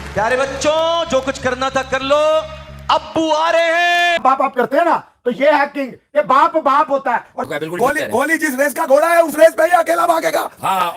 प्यारे बच्चों, जो कुछ करना था कर लो, अब्बू आ रहे हैं। बाप आप करते हैं ना, तो ये है किंग, ये बाप बाप होता है। और कोहली जिस रेस का घोड़ा है उस रेस में ही अकेला भागेगा।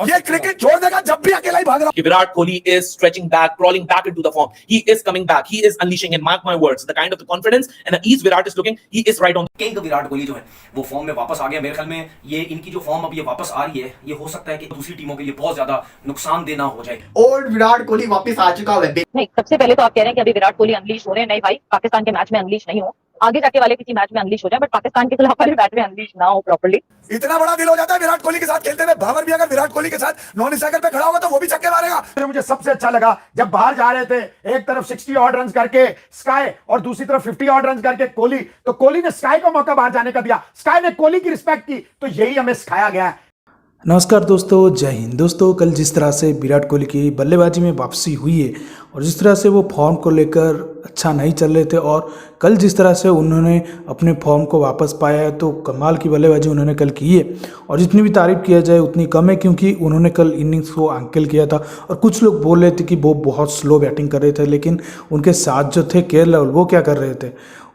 ये क्रिकेट छोड़ देगा जब भी अकेला ही भाग रहा। Virat Kohli is stretching back, crawling back into the form. He is coming back. He is unleashing, and mark my words, the kind of the confidence and the ease Virat is looking, he is right on. King Virat Kohli जो है वो form में वापस आ गया। मेरे ख्याल में ये इनकी जो फॉर्म अब ये वापस आ रही है, ये हो सकता है कि दूसरी टीमों के लिए बहुत ज्यादा नुकसान देना हो जाए। ओल्ड विराट कोहली वापस आ चुका है। नहीं, सबसे पहले तो आप कह रहे हैं कि अभी विराट कोहली अनलीश हो रहे हैं। नहीं भाई, पाकिस्तान के मैच में अनलीश नहीं हो, आगे जाके वाले किसी मैच में अनलीश हो जाए, बट पाकिस्तान के खिलाफ वाले मैच में अनलीश ना हो प्रॉपर्ली। इतना बड़ा दिल हो जाता है विराट कोहली के साथ खेलते हुए। भावर भी अगर विराट कोहली के साथ नॉन स्ट्राइकर पे खड़ा होगा तो वो भी छक्के मारेगा। मुझे सबसे अच्छा लगा जब बाहर जा रहे थे, एक तरफ 60 ऑड रन करके स्काई और दूसरी तरफ 50 ऑड रन करके कोहली, तो कोहली ने स्काई को मौका बाहर जाने का दिया, स्काई ने कोहली की रिस्पेक्ट की। तो यही हमें सिखाया गया है। नमस्कार दोस्तों, जय हिंद। दोस्तों, कल जिस तरह से विराट कोहली की बल्लेबाजी में वापसी हुई है और जिस तरह से वो फॉर्म को लेकर अच्छा नहीं चल रहे थे और कल जिस तरह से उन्होंने अपने फॉर्म को वापस पाया है, तो कमाल की बल्लेबाजी उन्होंने कल की है। और जितनी भी तारीफ किया जाए उतनी कम है, क्योंकि उन्होंने कल इनिंग्स को अंकिल किया था। और कुछ लोग बोल रहे थे कि वो बहुत स्लो बैटिंग कर रहे थे, लेकिन उनके साथ जो थे केएल राहुल, वो क्या कर रहे थे,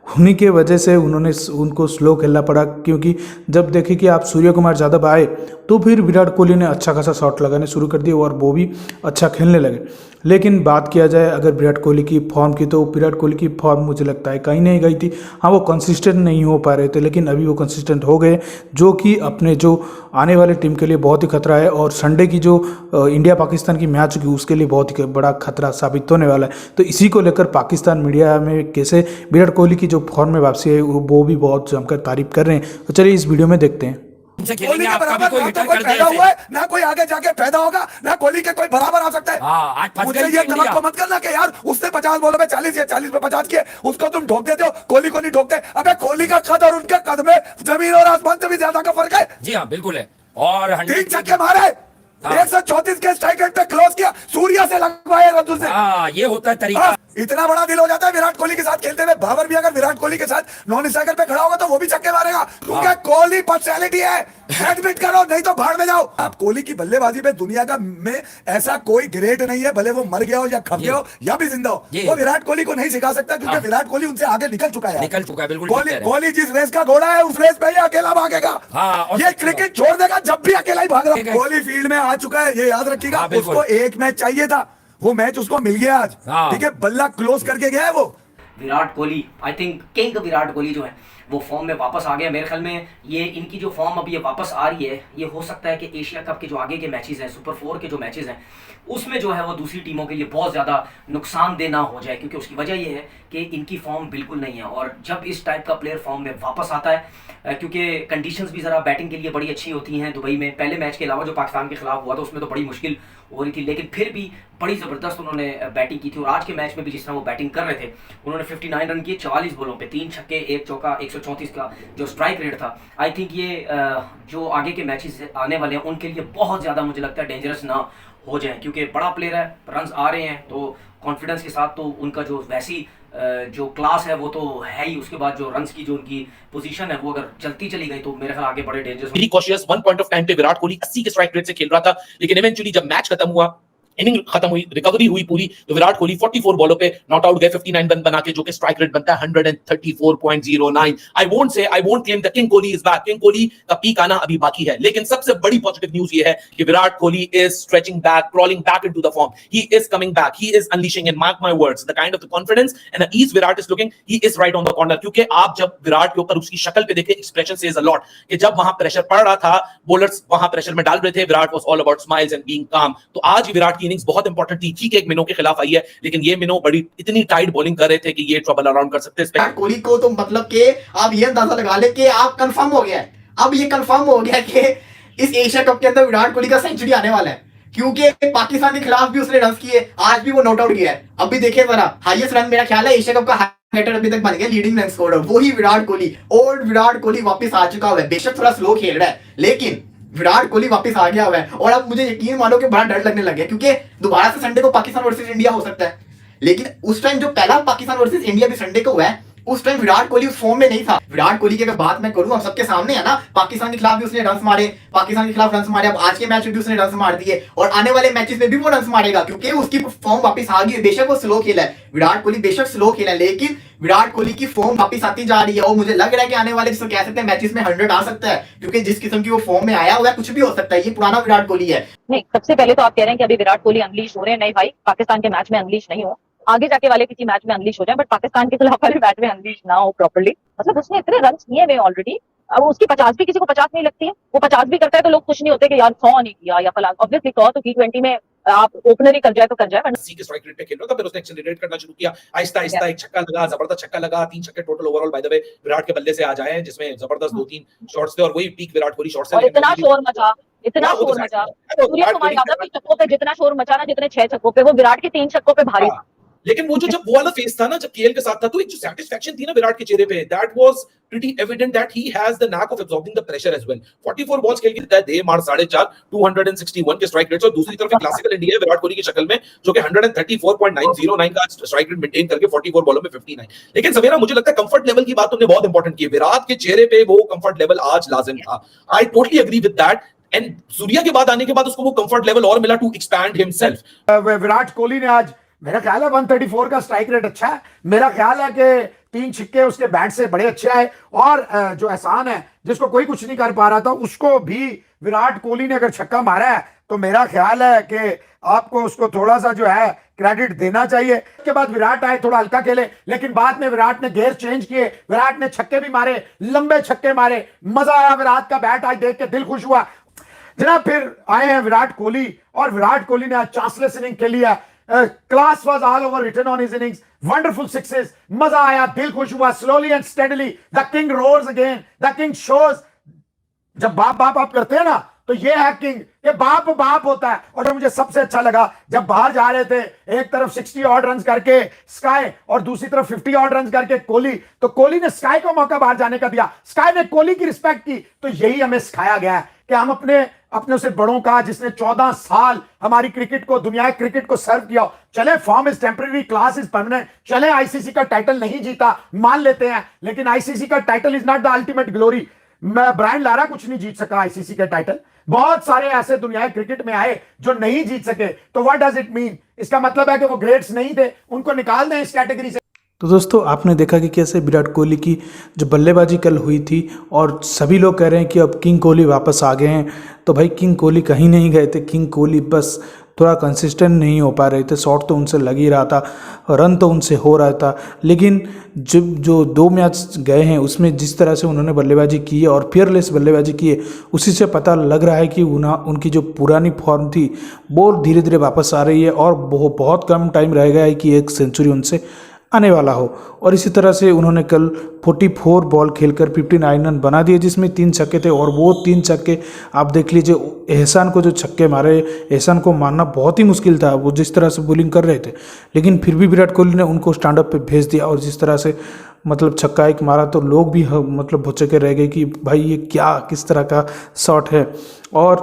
उन्हीं के वजह से उनको स्लो खेलना पड़ा। क्योंकि जब देखे कि आप सूर्य कुमार यादव आए तो फिर विराट कोहली ने अच्छा खासा शॉट लगाने शुरू कर दिए और वो भी अच्छा खेलने लगे। लेकिन बात किया जाए अगर विराट कोहली की फॉर्म की, तो विराट कोहली की फॉर्म मुझे लगता है कहीं नहीं गई थी। हाँ, वो कंसिस्टेंट नहीं हो पा रहे थे, लेकिन अभी वो कंसिस्टेंट हो गए, जो कि अपने जो आने वाले टीम के लिए बहुत ही खतरा है। और संडे की जो इंडिया पाकिस्तान की मैच होगी उसके लिए बहुत ही बड़ा खतरा साबित होने वाला है। तो इसी को लेकर पाकिस्तान मीडिया में कैसे विराट कोहली की जो फॉर्म में वापसी है वो भी बहुत जमकर तारीफ कर रहे हैं। तो चलिए इस वीडियो में देखते हैं। कोहली के बराबर ना तो कोई पैदा हुआ है, ना कोई आगे जाके पैदा होगा, ना कोहली के कोई बराबर आ सकता है। मुझे ये तवक्को मत करना कि यार उसने 50 बॉलों में 40 या 40 में 50 किए, उसको तुम ठोक देते हो, कोहली को नहीं ठोकते। अबे कोहली का कद और उनके कद में जमीन और आसमान से भी ज्यादा का फर्क है। जी हाँ, बिल्कुल है। और 3 छक्के मारे, 134 के स्ट्राइक रेट पे क्लोज किया, सूर्या से लगवाए रंजू से। ये होता है तरीका। इतना बड़ा दिल हो जाता है विराट कोहली के साथ खेलते हुए। भावर भी अगर विराट कोहली के साथ नॉन स्ट्राइकर पे खड़ा होगा तो वो भी छक्के मारेगा, क्योंकि कोहली पर्सनैलिटी है। एडमिट करो, नहीं तो भाड़ में जाओ। आप कोहली की बल्लेबाजी पे दुनिया का में ऐसा कोई ग्रेट नहीं है, भले वो मर गया हो या खप गया हो या भी जिंदा हो, वो विराट कोहली को नहीं सिखा सकता, क्योंकि विराट कोहली उनसे आगे निकल चुका है। बिल्कुल। कोहली जिस रेस का घोड़ा है उस रेस में ही अकेला भागेगा। ये क्रिकेट छोड़ देगा जब भी अकेला ही भाग रहा। कोहली फील्ड में आ चुका है, ये याद रखिएगा। उसको एक मैच चाहिए था, वो मैच उसको मिल गया आज। ठीक है, बल्ला क्लोज करके गया है वो। Virat Kohli, I think king Virat Kohli जो है वो फॉर्म में वापस आ गया। मेरे ख्याल में ये इनकी जो फॉर्म अभी ये वापस आ रही है, ये हो सकता है कि एशिया कप के जो आगे के मैचेस हैं, सुपर 4 के जो मैचेस हैं, उसमें जो है वो दूसरी टीमों के लिए बहुत ज़्यादा नुकसान देना हो जाए। क्योंकि उसकी वजह ये है कि इनकी फॉर्म बिल्कुल नहीं है। और जब इस टाइप का प्लेयर फॉर्म में वापस आता है, क्योंकि कंडीशंस भी ज़रा बैटिंग के लिए बड़ी अच्छी होती हैं दुबई में। पहले मैच के अलावा जो पाकिस्तान के खिलाफ हुआ था उसमें तो बड़ी मुश्किल हो रही थी, लेकिन फिर भी बड़ी ज़बरदस्त उन्होंने बैटिंग की थी। और आज के मैच में भी जिस तरह वो बैटिंग कर रहे थे, उन्होंने 59 रन किए 44 बॉलों पे, 3 छक्के 1 चौका, 134 का जो स्ट्राइक रेट था। आई थिंक ये जो आगे के मैचेस आने वाले हैं उनके लिए बहुत ज़्यादा मुझे लगता है डेंजरस ना हो जाए, क्योंकि बड़ा प्लेयर है, रन्स आ रहे हैं तो कॉन्फिडेंस के साथ तो उनका जो वैसी जो क्लास है वो तो है ही। उसके बाद जो रन्स की जो उनकी पोजीशन है वो अगर चलती चली गई तो मेरे ख्याल आगे बड़े dangerous. Very cautious. One point of time पे विराट कोहली 80 के स्ट्राइक रेट से खेल रहा था, लेकिन इवेंचुअली जब मैच खत्म हुआ, इनिंग खत्म हुई, रिकवरी हुई पूरी, तो विराट कोहली 44 बॉलों पे नॉट आउट गए, 59 रन बना के, जो कि स्ट्राइक रेट बनता है 134.09। I won't claim the king Kohli is back. King Kohli का पीक आना अभी बाकी है, लेकिन सबसे बड़ी पॉजिटिव न्यूज ये है कि Virat Kohli is stretching back, crawling back into the form. He is coming back, he is unleashing, and mark my words, the kind of the confidence and the ease Virat is looking, he is right on the corner. क्योंकि आप जब विराट के ऊपर उसकी शक्ल पे देखे, expression says a lot, कि जब वहां प्रेशर पड़ रहा था, बॉलर्स वहां प्रेशर में डाल रहे थे, Virat was all about smiles and being काम। तो आज विराट की इनिंग्स बहुत इंपॉर्टेंट थी। ठीक है, एक मिनो के खिलाफ आई है, लेकिन ये मिनो बड़ी इतनी टाइट बॉलिंग कर रहे थे कि ये ट्रबल अराउंड कर सकते हैं कोहली को। तो मतलब कि आप ये अंदाजा लगा ले कि आप कंफर्म हो गया है, अब ये कंफर्म हो गया कि इस एशिया कप के अंदर विराट कोहली का सेंचुरी आने वाला है, क्योंकि पाकिस्तान के खिलाफ भी उसने रन किए, आज भी वो नॉट आउट किया है। अब भी देखिए जरा, हाईएस्ट रन मेरा ख्याल है एशिया कप का हाईएस्ट अभी तक बन गया, लीडिंग रन स्कोरर वही विराट कोहली। ओल्ड विराट कोहली वापस आ चुका है। बेशक थोड़ा स्लो खेल रहा है, लेकिन विराट कोहली वापस आ गया हुआ है। और अब मुझे यकीन मानो कि बड़ा डर लगने लग गया, क्योंकि दोबारा से संडे को पाकिस्तान वर्सेस इंडिया हो सकता है। लेकिन उस टाइम जो पहला पाकिस्तान वर्सेस इंडिया भी संडे को हुआ है, उस टाइम विराट कोहली उस फॉर्म में नहीं था। विराट कोहली की अगर बात मैं करूं, हम सबके सामने है ना, पाकिस्तान के खिलाफ भी उसने रन्स मारे, पाकिस्तान के खिलाफ रन्स मारे, अब आज के मैच में भी उसने रन्स मार दिए और आने वाले मैचेस में भी वो रन्स मारेगा क्योंकि उसकी फॉर्म वापस आ गई है। बेशक वो स्लो खेला है, विराट कोहली बेशक स्लो खेला है, लेकिन विराट कोहली की फॉर्म वापस आती जा रही है और मुझे लग रहा है कि आने वाले जिसको कह सकते हैं मैचेस में 100 आ सकता है क्योंकि जिस किस्म की वो फॉर्म में आया हुआ है कुछ भी हो सकता है। ये पुराना विराट कोहली है। नहीं, सबसे पहले तो आप कह रहे हैं कि अभी विराट कोहली अनलीश हो रहे हैं। नहीं भाई, पाकिस्तान के मैच में अनलीश नहीं हो, आगे जाके वाले किसी मैच में अनलीश हो जाए, बट पाकिस्तान के खिलाफ वाले मैच में अनलीश ना हो प्रॉपर्ली। मतलब उसने इतने रन किए हुए ऑलरेडी, अब उसकी 50 भी किसी को 50 नहीं लगती है। वो 50 भी करता है तो लोग खुश नहीं होते कि यार 100 नहीं किया या फलान। ऑब्वियसली 100 तो T20 में आप ओपनर ही कर जाए तो कर जाए। 80 के स्ट्राइक रेट पे खेल रहा था, फिर उसने एक्सेलरेट करना शुरू किया, आहिस्ता आहिस्ता एक छक्का लगा, जबरदस्त छक्का लगा, 3 छक्के total overall by the way Virat के बल्ले से आ जाए हैं जिसमें जबरदस्त 2-3 शॉट्स थे और वही पीक विराट कोहली शॉट से। और इतना शोर मचा सूर्य कुमार यादव के छक्कों पे जितना शोर मचा ना, जितने 6 छक्कों पे, वो विराट के 3 छक्कों पे भारी था। लेकिन वो जो जब वो वाला फेस था ना, जब केएल के साथ था, तो एक जो सैटिस्फैक्शन थी ना विराट के चेहरे पे, that was pretty evident that he has the knack of absorbing the pressure as well. 44 balls खेल के देता है, दे मार 4.5, 261 के स्ट्राइक रेट और दूसरी तरफ क्लासिकल इंडिया है विराट कोहली की शक्ल में जो कि 134.909 का स्ट्राइक रेट मेंटेन करके 44 बॉलों में 59। लेकिन सवेरा मुझे लगता है कंफर्ट लेवल की बात तुमने बहुत इंपॉर्टेंट की है। विराट के चेहरे पे वो कंफर्ट लेवल आज लाजिम था। I totally agree with that and Surya के बाद आने के बाद उसको वो कंफर्ट लेवल और मिला to expand himself. Virat Kohli ने आज, मेरा ख्याल है 134 का स्ट्राइक रेट अच्छा है। मेरा ख्याल है कि 3 छक्के उसके बैट से बड़े अच्छे आए और जो एहसान है जिसको कोई कुछ नहीं कर पा रहा था उसको भी विराट कोहली ने अगर छक्का मारा है तो मेरा ख्याल है कि आपको उसको थोड़ा सा जो है क्रेडिट देना चाहिए। उसके बाद विराट आए, थोड़ा हल्का खेले, लेकिन बाद में विराट ने गेयर चेंज किए, विराट ने छक्के भी मारे, लंबे छक्के मारे, मजा आया विराट का बैट आज देख के, दिल खुश हुआ जनाब। फिर आए हैं विराट कोहली और विराट कोहली ने आज चांसलेस इनिंग खेली है। Class was all over written on his innings, wonderful sixes, मजा आया, दिल खुश हुआ। Slowly and steadily the king roars again, the king shows. जब बाप बाप आप करते हैं ना तो ये है किंग, ये बाप बाप होता है। और मुझे सबसे अच्छा लगा जब बाहर जा रहे थे, एक तरफ 60 ऑड रन करके स्काई और दूसरी तरफ 50 ऑड रन करके कोहली, तो कोहली ने स्काई को मौका बाहर जाने का दिया, स्काई ने कोहली की रिस्पेक्ट की। तो यही हमें सिखाया गया है कि हम अपने से बड़ों का, जिसने 14 साल हमारी क्रिकेट को, दुनिया क्रिकेट को सर्व किया, चले form is temporary, class is permanent, चले आईसीसी का टाइटल नहीं जीता मान लेते हैं, लेकिन आईसीसी का title is not the ultimate glory. Brian Lara कुछ नहीं जीत सका आईसीसी का टाइटल, बहुत सारे ऐसे दुनिया क्रिकेट में आए जो नहीं जीत सके। तो व्हाट डज इट मीन? इसका मतलब है कि वो ग्रेट्स नहीं थे, उनको निकाल दें इस कैटेगरी से। तो दोस्तों आपने देखा कि कैसे विराट कोहली की जो बल्लेबाजी कल हुई थी और सभी लोग कह रहे हैं कि अब किंग कोहली वापस आ गए हैं। तो भाई किंग कोहली कहीं नहीं गए थे, किंग कोहली बस थोड़ा कंसिस्टेंट नहीं हो पा रहे थे। शॉट तो उनसे लग ही रहा था, रन तो उनसे हो रहा था, लेकिन जो 2 मैच गए हैं उसमें जिस तरह से उन्होंने बल्लेबाजी की है और फियरलेस बल्लेबाजी की है, उसी से पता लग रहा है कि उनकी जो पुरानी फॉर्म थी वो धीरे धीरे वापस आ रही है और बहुत कम टाइम रह गया है कि 1 सेंचुरी उनसे आने वाला हो। और इसी तरह से उन्होंने कल 44 बॉल खेलकर 59 रन बना दिए जिसमें 3 छक्के थे और वो 3 छक्के आप देख लीजिए। एहसान को जो छक्के मारे, एहसान को मारना बहुत ही मुश्किल था, वो जिस तरह से बॉलिंग कर रहे थे, लेकिन फिर भी विराट कोहली ने उनको स्टैंड अप पे भेज दिया और जिस तरह से मतलब छक्का एक मारा तो लोग भी मतलब भुचके रह गए कि भाई ये क्या, किस तरह का शॉट है। और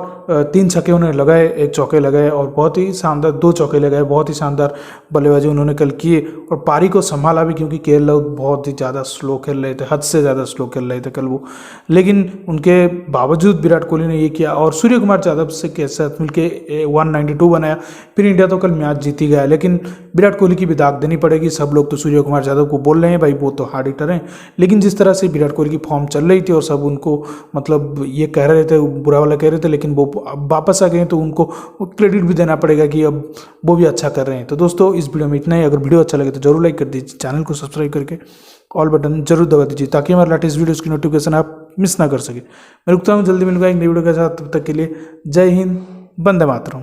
3 छक्के उन्होंने लगाए, 1 चौके लगाए और बहुत ही शानदार 2 चौके लगाए, बहुत ही शानदार बल्लेबाजी उन्होंने कल किए और पारी को संभाला भी क्योंकि केएल राहुल बहुत ही ज़्यादा स्लो खेल रहे थे, हद से ज़्यादा स्लो खेल रहे थे कल वो, लेकिन उनके बावजूद विराट कोहली ने ये किया और सूर्य कुमार यादव से के साथ मिलकर 192 बनाया। फिर इंडिया तो कल मैच जीती गया, लेकिन विराट कोहली की भी दाग देनी पड़ेगी। सब लोग तो सूर्य कुमार यादव को बोल रहे हैं भाई वो तो हार्ड हिटर हैं, लेकिन जिस तरह से विराट कोहली की फॉर्म चल रही थी और सब उनको मतलब ये कह रहे थे, बुरा वाला कह रहे थे, लेकिन वो वापस आ गए तो उनको क्रेडिट भी देना पड़ेगा कि अब वो भी अच्छा कर रहे हैं। तो दोस्तों इस वीडियो में इतना ही। अगर वीडियो अच्छा लगे तो जरूर लाइक कर दीजिए, चैनल को सब्सक्राइब करके ऑल बटन जरूर दबा दीजिए ताकि हमारे लेटेस्ट वीडियोस की नोटिफिकेशन आप मिस ना कर सके। मैं रुकता हूँ, जल्दी मिलूंगा एक नई वीडियो के साथ, तब तक के लिए जय हिंद, वंदे मातरम।